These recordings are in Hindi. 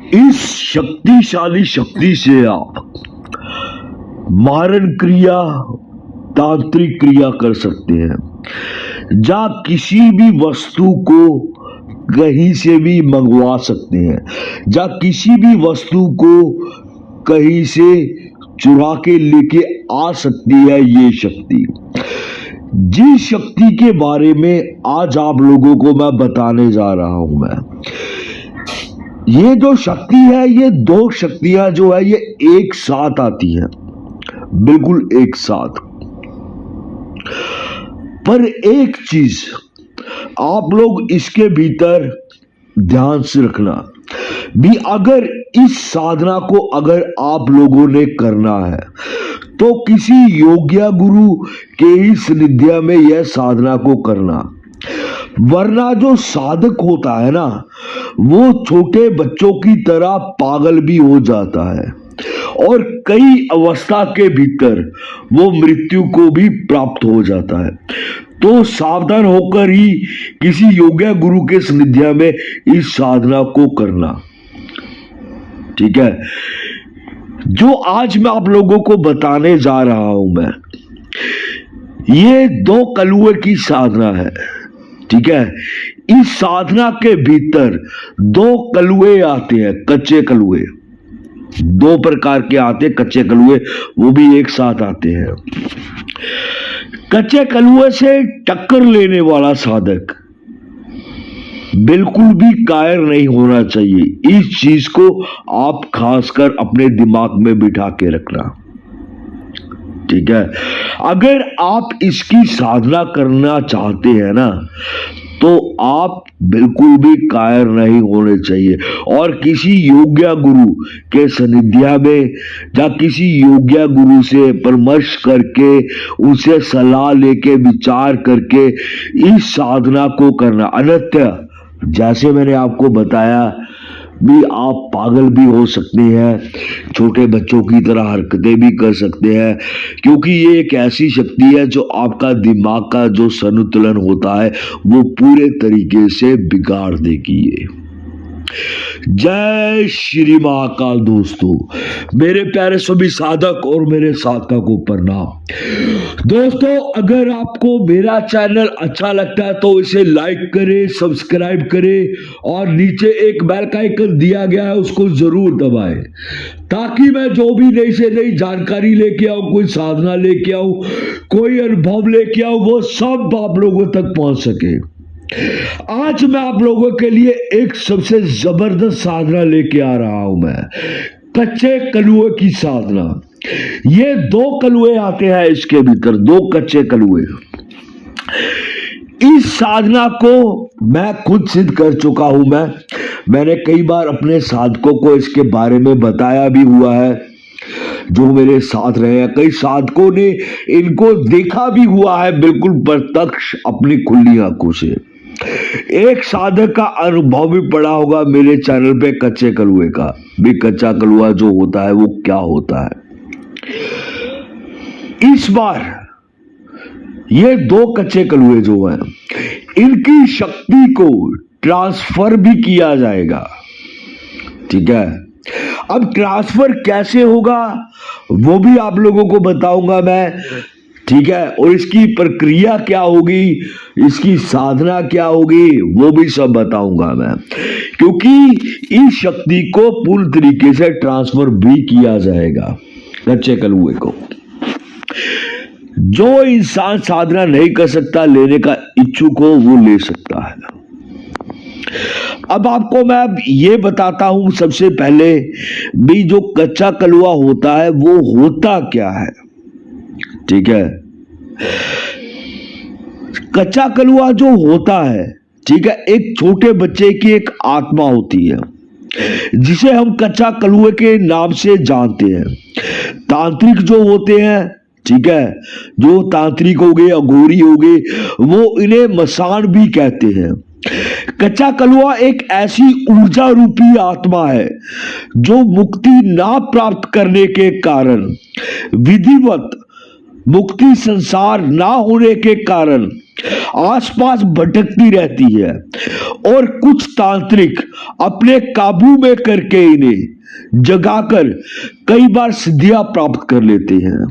इस शक्तिशाली शक्ति से आप मारण क्रिया, तांत्रिक क्रिया कर सकते हैं। जहां किसी भी वस्तु को कहीं से भी मंगवा सकते हैं, जहां किसी भी वस्तु को कहीं से चुरा के लेके आ सकती है ये शक्ति। जिस शक्ति के बारे में आज आप लोगों को मैं बताने जा रहा हूं, ये जो शक्ति है, ये दो शक्तियां जो है ये एक साथ आती हैं, बिल्कुल एक साथ। पर एक चीज आप लोग इसके भीतर ध्यान से रखना भी, अगर इस साधना को अगर आप लोगों ने करना है तो किसी योग्य गुरु के ही सानिध्य में यह साधना को करना, वरना जो साधक होता है ना, वो छोटे बच्चों की तरह पागल भी हो जाता है और कई अवस्था के भीतर वो मृत्यु को भी प्राप्त हो जाता है। तो सावधान होकर ही किसी योग्य गुरु के सानिध्य में इस साधना को करना, ठीक है। जो आज मैं आप लोगों को बताने जा रहा हूं ये दो कलुए की साधना है, ठीक है। इस साधना के भीतर दो कलुए आते हैं, कच्चे कलुए, दो प्रकार के आते हैं कच्चे कलुए, वो भी एक साथ आते हैं। कच्चे कलुए से टक्कर लेने वाला साधक बिल्कुल भी कायर नहीं होना चाहिए। इस चीज को आप खासकर अपने दिमाग में बिठा के रखना, ठीक है। अगर आप इसकी साधना करना चाहते हैं ना, तो आप बिल्कुल भी कायर नहीं होने चाहिए और किसी योग्य गुरु के सानिध्य में या किसी योग्य गुरु से परामर्श करके, उनसे सलाह लेके, विचार करके इस साधना को करना। अन्यथा जैसे मैंने आपको बताया भी, आप पागल भी हो सकते हैं, छोटे बच्चों की तरह हरकतें भी कर सकते हैं, क्योंकि ये एक ऐसी शक्ति है जो आपका दिमाग का जो संतुलन होता है वो पूरे तरीके से बिगाड़ देगी। ये जय श्री महाकाल। दोस्तों, मेरे प्यारे सभी साधक और मेरे साधकों को प्रणाम। दोस्तों, अगर आपको मेरा चैनल अच्छा लगता है तो इसे लाइक करें, सब्सक्राइब करें और नीचे एक बेल का आइकन दिया गया है, उसको जरूर दबाएं, ताकि मैं जो भी नई से नई जानकारी लेके आऊं, कोई साधना लेके आऊं, कोई अनुभव लेके आऊं, वो सब आप लोगों तक पहुंच सके। आज मैं आप लोगों के लिए एक सबसे जबरदस्त साधना लेके आ रहा हूं, मैं कच्चे कलुए की साधना। ये दो कलुए आते हैं इसके भीतर, दो कच्चे कलुए। इस साधना को मैं खुद सिद्ध कर चुका हूं। मैंने कई बार अपने साधकों को इसके बारे में बताया भी हुआ है, जो मेरे साथ रहे हैं। कई साधकों ने इनको देखा भी हुआ है, बिल्कुल प्रत्यक्ष अपनी खुली आंखों से। एक साधक का अनुभव भी पड़ा होगा मेरे चैनल पे कच्चे कलुए का भी, कच्चा कलुआ जो होता है वो क्या होता है। इस बार ये दो कच्चे कलुए जो हैं, इनकी शक्ति को ट्रांसफर भी किया जाएगा, ठीक है। अब ट्रांसफर कैसे होगा वो भी आप लोगों को बताऊंगा मैं, ठीक है। और इसकी प्रक्रिया क्या होगी, इसकी साधना क्या होगी, वो भी सब बताऊंगा मैं, क्योंकि इस शक्ति को पूर्ण तरीके से ट्रांसफर भी किया जाएगा कच्चे कलुए को। जो इंसान साधना नहीं कर सकता, लेने का इच्छुक हो, वो ले सकता है। अब आपको मैं ये बताता हूं सबसे पहले भी, जो कच्चा कलुआ होता है वो होता क्या है, ठीक है। कच्चा कलुआ जो होता है, ठीक है, एक छोटे बच्चे की एक आत्मा होती है, जिसे हम कच्चा कलुए के नाम से जानते हैं। तांत्रिक जो होते हैं, ठीक है, जो तांत्रिक हो गए, अघोरी हो गए, वो इन्हें मसान भी कहते हैं। कच्चा कलुआ एक ऐसी ऊर्जा रूपी आत्मा है जो मुक्ति ना प्राप्त करने के कारण विधिवत मुक्ति संसार ना होने के कारण आसपास भटकती रहती है और कुछ तांत्रिक अपने काबू में करके इन्हें जगाकर कई बार सिद्धियां प्राप्त कर लेते हैं।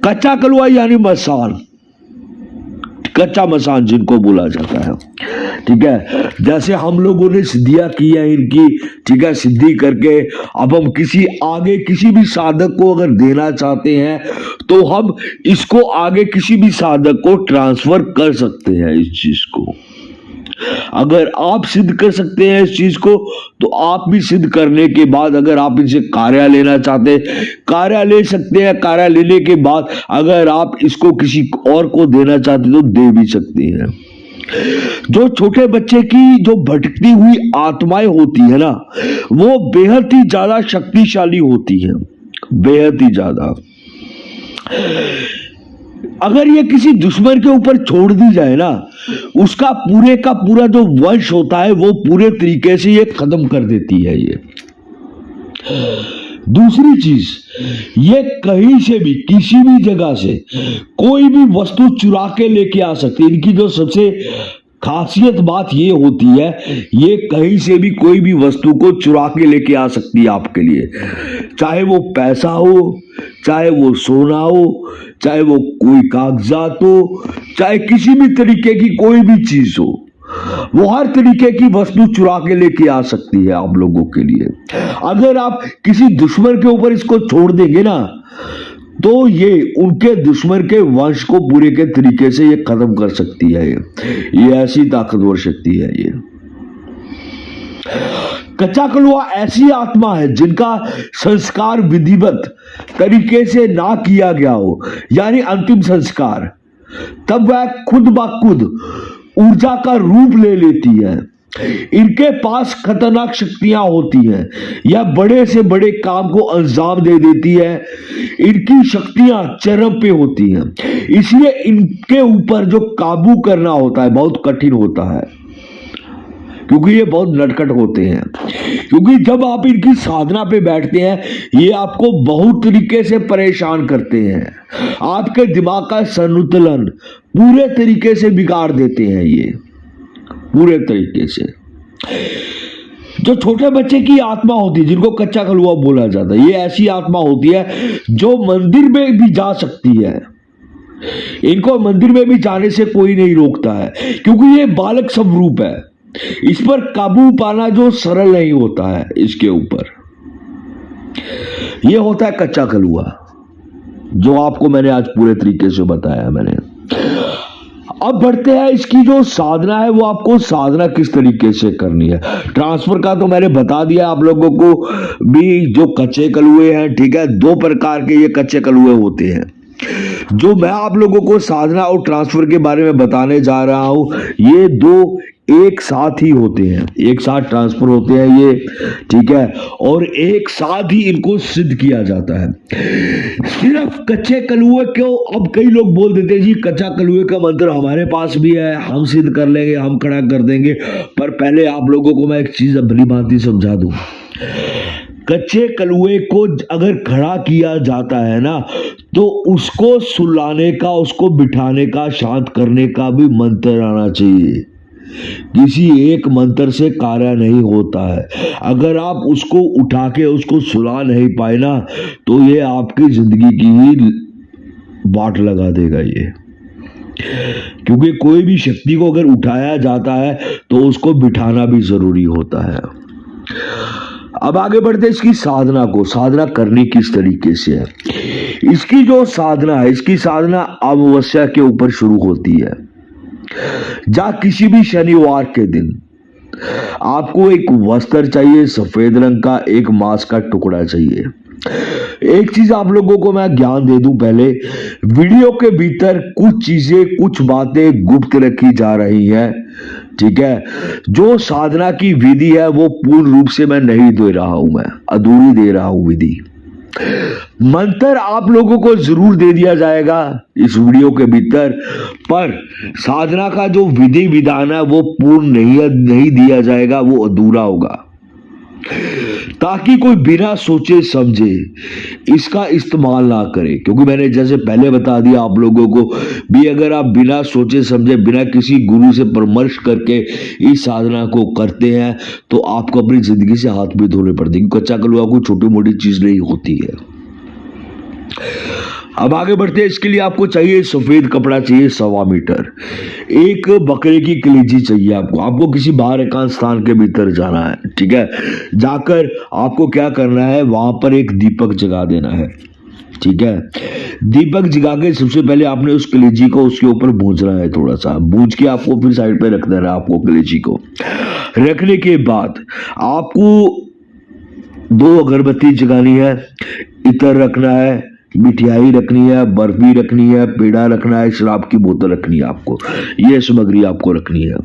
कच्चा कलवा यानी मसान, कच्चा मसान जिनको बोला जाता है, ठीक है। जैसे हम लोगों ने सिद्धियां की है इनकी, ठीक है, सिद्धि करके अब हम किसी आगे किसी भी साधक को अगर देना चाहते हैं तो हम इसको आगे किसी भी साधक को ट्रांसफर कर सकते हैं। इस चीज को अगर आप सिद्ध कर सकते हैं इस चीज को, तो आप भी सिद्ध करने के बाद अगर आप इनसे कार्य लेना चाहते हैं कार्य ले सकते हैं। कार्य लेने के बाद अगर आप इसको किसी और को देना चाहते तो दे भी सकते हैं। जो छोटे बच्चे की जो भटकती हुई आत्माएं होती है ना, वो बेहद ही ज्यादा शक्तिशाली होती है, बेहद ही ज्यादा। अगर ये किसी दुश्मन के ऊपर छोड़ दी जाए ना, उसका पूरे का पूरा जो वंश होता है वो पूरे तरीके से ये खत्म कर देती है। ये दूसरी चीज, ये कहीं से भी किसी भी जगह से कोई भी वस्तु चुरा के लेके आ सकती है। इनकी जो सबसे खासियत बात ये होती है, ये कहीं से भी कोई भी वस्तु को चुरा के लेके आ सकती है आपके लिए, चाहे वो पैसा हो, चाहे वो सोना हो, चाहे वो कोई कागजात हो, चाहे किसी भी तरीके की कोई भी चीज हो, वो हर तरीके की वस्तु चुरा के लेके आ सकती है आप लोगों के लिए। अगर आप किसी दुश्मन के ऊपर इसको छोड़ देंगे ना, तो ये उनके दुश्मन के वंश को पूरे के तरीके से ये खत्म कर सकती है। ये ऐसी ताकतवर शक्ति है। ये कच्चा कलवा ऐसी आत्मा है जिनका संस्कार विधिवत तरीके से ना किया गया हो, यानी अंतिम संस्कार, तब वह खुद ब खुद ऊर्जा का रूप ले लेती है। इनके पास खतरनाक शक्तियां होती हैं, यह बड़े से बड़े काम को अंजाम दे देती है। इनकी शक्तियां चरम पे होती हैं, इसलिए इनके ऊपर जो काबू करना होता है बहुत कठिन होता है, क्योंकि ये बहुत नटखट होते हैं। क्योंकि जब आप इनकी साधना पे बैठते हैं, ये आपको बहुत तरीके से परेशान करते हैं, आपके दिमाग का संतुलन पूरे तरीके से बिगाड़ देते हैं। ये पूरे तरीके से जो छोटे बच्चे की आत्मा होती है, जिनको कच्चा कलवा बोला जाता है, ये ऐसी आत्मा होती है जो मंदिर में भी जा सकती है। इनको मंदिर में भी जाने से कोई नहीं रोकता है, क्योंकि ये बालक स्वरूप है। इस पर काबू पाना जो सरल नहीं होता है, इसके ऊपर ये होता है कच्चा कलवा, जो आपको मैंने आज पूरे तरीके से बताया मैंने। अब बढ़ते हैं, इसकी जो साधना है वो आपको साधना किस तरीके से करनी है। ट्रांसफर का तो मैंने बता दिया आप लोगों को भी। जो कच्चे कलुए हैं, ठीक है, दो प्रकार के ये कच्चे कलुए होते हैं। जो मैं आप लोगों को साधना और ट्रांसफर के बारे में बताने जा रहा हूं, ये दो एक साथ ही होते हैं, एक साथ ट्रांसफर होते हैं ये, ठीक है, और एक साथ ही इनको सिद्ध किया जाता है। सिर्फ कच्चे कलुए को अब कई लोग बोल देते हैं जी कच्चा कलुए का मंत्र हमारे पास भी है, हम सिद्ध कर लेंगे, हम खड़ा कर देंगे। पर पहले आप लोगों को मैं एक चीज भली भांति समझा दूं। कच्चे कलुए को अगर खड़ा किया जाता है ना, तो उसको सुलाने का, उसको बिठाने का, शांत करने का भी मंत्र आना चाहिए। किसी एक मंत्र से कार्य नहीं होता है। अगर आप उसको उठा के उसको सुला नहीं पाए ना, तो ये आपकी जिंदगी की ही बाट लगा देगा ये। क्योंकि कोई भी शक्ति को अगर उठाया जाता है तो उसको बिठाना भी जरूरी होता है। अब आगे बढ़ते हैं इसकी साधना को। साधना करनी किस तरीके से है। इसकी जो साधना है, इसकी साधना अमावस्या के ऊपर शुरू होती है। जा किसी भी शनिवार के दिन आपको एक वस्त्र चाहिए सफेद रंग का, एक मांस का टुकड़ा चाहिए। एक चीज आप लोगों को मैं ज्ञान दे दूं, पहले वीडियो के भीतर कुछ चीजें, कुछ बातें गुप्त रखी जा रही हैं, ठीक है। जो साधना की विधि है वो पूर्ण रूप से मैं नहीं दे रहा हूं, मैं अधूरी दे रहा हूं विधि। मंत्र आप लोगों को जरूर दे दिया जाएगा इस वीडियो के भीतर, पर साधना का जो विधि विधान है वो पूर्ण नहीं दिया जाएगा, वो अधूरा होगा। ताकि कोई बिना सोचे समझे इसका इस्तेमाल ना करे। क्योंकि मैंने जैसे पहले बता दिया आप लोगों को भी, अगर आप बिना सोचे समझे, बिना किसी गुरु से परामर्श करके इस साधना को करते हैं तो आपको अपनी जिंदगी से हाथ भी धोने पड़ते हैं। कच्चा कलुआ कोई छोटी मोटी चीज नहीं होती है। अब आगे बढ़ते हैं। इसके लिए आपको चाहिए सफेद कपड़ा, चाहिए 1.25 मीटर, एक बकरे की कलेजी चाहिए आपको किसी बाहर एकांत स्थान के भीतर जाना है, ठीक है। जाकर आपको क्या करना है, वहां पर एक दीपक जगा देना है, ठीक है। दीपक जगा के सबसे पहले आपने उस कलेजी को उसके ऊपर भूंजना है, थोड़ा सा भूंज के आपको फिर साइड पे रख देना है। आपको कलेजी को रखने के बाद आपको 2 अगरबत्ती जगानी है, इतर रखना है, मिठाई रखनी है, बर्फी रखनी है, पेड़ा रखना है, शराब की बोतल रखनी है। आपको ये सामग्री आपको रखनी है,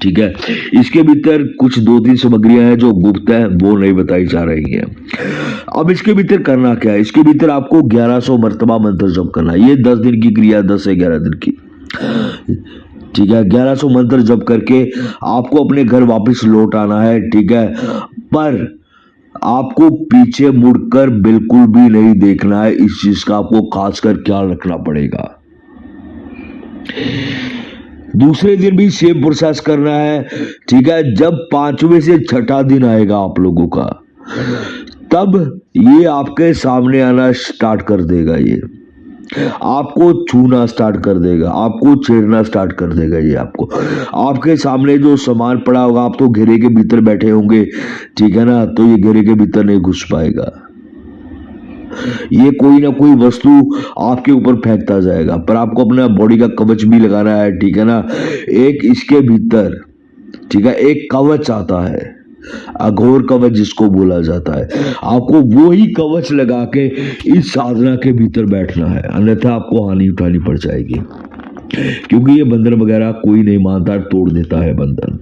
ठीक है। इसके भीतर कुछ 2-3 सामग्रियां हैं जो गुप्त है, वो नहीं बताई जा रही है। अब इसके भीतर करना क्या है, इसके भीतर आपको 1100 मर्तबा मंत्र जप करना है। ये 10 दिन की क्रिया, 10 से 11 दिन की, ठीक है। 1100 मंत्र जप करके आपको अपने घर वापस लौट आना है, ठीक है। पर आपको पीछे मुड़कर बिल्कुल भी नहीं देखना है। इस चीज का आपको खासकर ख्याल रखना पड़ेगा। दूसरे दिन भी सेम प्रोसेस करना है, ठीक है। जब 5वें से 6ठा दिन आएगा आप लोगों का, तब ये आपके सामने आना स्टार्ट कर देगा। ये आपको छूना स्टार्ट कर देगा, आपको छेड़ना स्टार्ट कर देगा। ये आपके सामने जो सामान पड़ा होगा, आप तो घेरे के भीतर बैठे होंगे, ठीक है ना, तो ये घेरे के भीतर नहीं घुस पाएगा। ये कोई ना कोई वस्तु आपके ऊपर फेंकता जाएगा, पर आपको अपना बॉडी का कवच भी लगाना है, ठीक है ना। एक इसके भीतर, ठीक है, एक कवच आता है, अघोर कवच जिसको बोला जाता है। आपको वो ही कवच लगा के इस साधना के भीतर बैठना है, अन्यथा आपको हानि उठानी पड़ जाएगी। क्योंकि ये बंधन वगैरह कोई नहीं मानता, तोड़ देता है बंधन।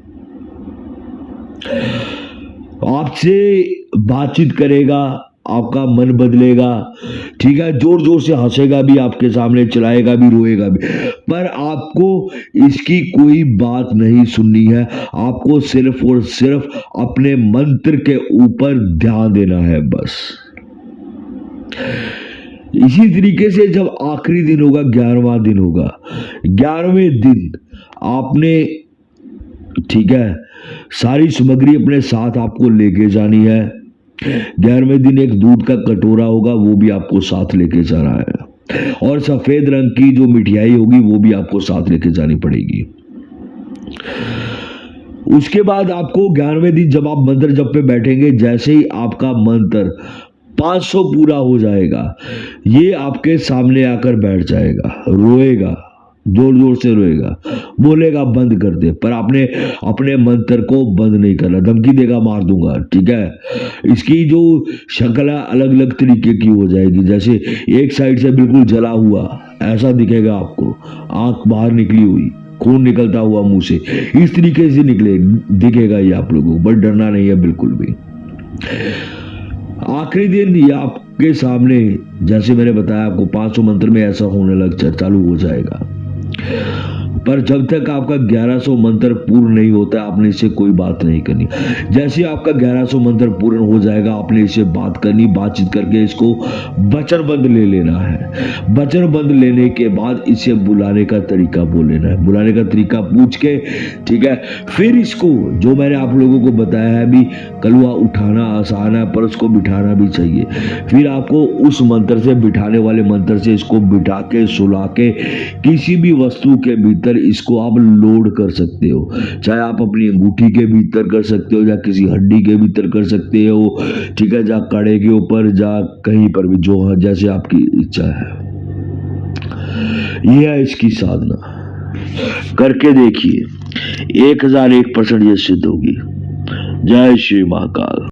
आपसे बातचीत करेगा, आपका मन बदलेगा, ठीक है। जोर जोर से हंसेगा भी आपके सामने, चिल्लाएगा भी, रोएगा भी, पर आपको इसकी कोई बात नहीं सुननी है। आपको सिर्फ और सिर्फ अपने मंत्र के ऊपर ध्यान देना है, बस। इसी तरीके से जब आखिरी दिन होगा, 11वां दिन होगा, 11वें दिन आपने, ठीक है, सारी सामग्री अपने साथ आपको लेके जानी है। 11वें दिन एक दूध का कटोरा होगा, वो भी आपको साथ लेके जाना है, और सफेद रंग की जो मिठाई होगी वो भी आपको साथ लेके जानी पड़ेगी। उसके बाद आपको 11वें दिन जब आप मंत्र जप पे बैठेंगे, जैसे ही आपका मंत्र 500 पूरा हो जाएगा, ये आपके सामने आकर बैठ जाएगा, रोएगा, जोर जोर से रोएगा, बोलेगा बंद कर दे, पर आपने अपने मंत्र को बंद नहीं करना। धमकी देगा, मार दूंगा, ठीक है। इसकी जो शक्ल अलग अलग तरीके की हो जाएगी, जैसे एक साइड से बिल्कुल जला हुआ ऐसा दिखेगा आपको, आंख बाहर निकली हुई, खून निकलता हुआ मुंह से, इस तरीके से दिखेगा ये आप लोगों को। बट डरना नहीं है बिल्कुल भी। आखिरी दिन ये आपके सामने, जैसे मैंने बताया आपको, 500 मंत्र में ऐसा होने लग चालू हो जाएगा। पर जब तक आपका 1100 मंत्र पूर्ण नहीं होता, आपने इससे कोई बात नहीं करनी। जैसे आपका 1100 मंत्र पूर्ण हो जाएगा, आपने इससे बात करनी, बातचीत करके इसको वचनबंद ले लेना है। वचनबंद लेने के बाद इसे बुलाने का तरीका बोल लेना है, बुलाने का तरीका पूछ के, ठीक है। फिर इसको, जो मैंने आप लोगों को बताया है, भी कलुआ उठाना आसान है, पर उसको बिठाना भी चाहिए। फिर आपको उस मंत्र से, बिठाने वाले मंत्र से इसको बिठा के, सुला के, किसी भी वस्तु के भीतर इसको आप लोड कर सकते हो। चाहे आप अपनी अंगूठी के भीतर कर सकते हो, या किसी हड्डी के भीतर कर सकते हो, ठीक है, जा कड़े के ऊपर, जा कहीं पर भी, जो जैसे आपकी इच्छा है। यह है इसकी साधना, करके देखिए, 1001% ये सिद्ध होगी। जय श्री महाकाल।